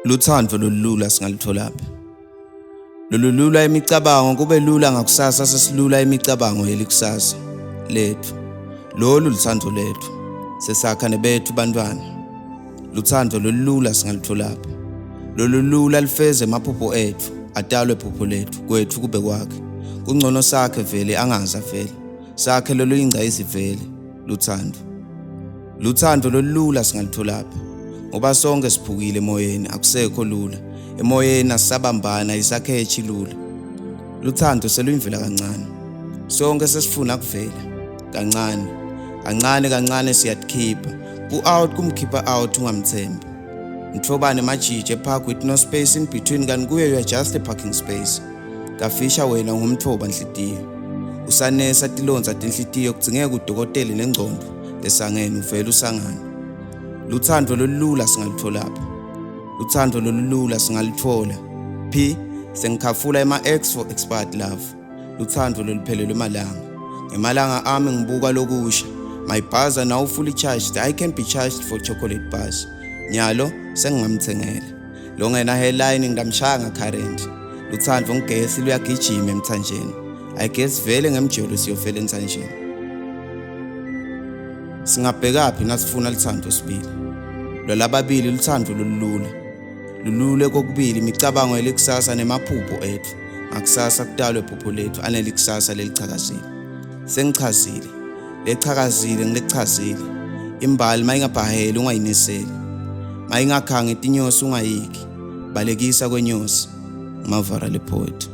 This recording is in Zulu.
Lutsandvo lolulula singalitholaphi. Lolulula imicabango kube lula ngakusasa sesilula imicabango yelikusasa lethu. Lolu lutsandvo lethu. Sesakha nebethu bantwana. Lutsandvo lolulula singalitholaphi. Lolulula lifeze amaphupho ethu, atalwe phupho lethu, kwethu kube kwakhe. Kungcono sakhe vele angaza vele. Sakhe loluyingcayizi vele, lutsandvo. Lutsandvo lolulula singalitholaphi. Ngoba sonke siphukile emoyeni, akusekho lula. Emoyeni asabambana isakhe echilula. Lutsandvo seluyimvela kancane. Sonke sesifuna kuvela kancane. Kancane siyatkhipha. Ku-out kumkhipha out ungamthembi. Mthobane majije park with no space in between kanti kuye you are just a parking space. Kafisha wena ngumthoba nhliziyo. Usanesa tilonza tinhlitiyo kudzingeka udokotela nengcondo lesangene uvela usangane. Lutsandvo lolulula singalitholaphi. Lutsandvo lolulula singalitfola. P sengikhafula ema-X for expired love. Lutsandvo loluphelelwe emalanga. Ngemalanga ami ngibuka lokusha. My bars are now fully charged. I can be charged for chocolate bars. Nyalo sengingamthengela. Lo ngena hairline ngidamshaya current. Lutsandvo ngigesi luyagijima emthanjeni. I guess vele ngemjolo siyofela emthanjeni. Singabhekaphi nasifuna lutsandvo sibili. Lolababili lutsandvo lolulula. Lulule kokubili imicabango yelikusasa nemaphupho ethu. Ngakusasa kutalwe phupho lethu anelikusasa lelichakazile. Sengichazile. Lechakazile ngilechazile. Imbali mayingabhaheli ungayineseli. Mayingakhange itinyosi ungayiki. Balekisa kwenyosi. Mavara LePoet.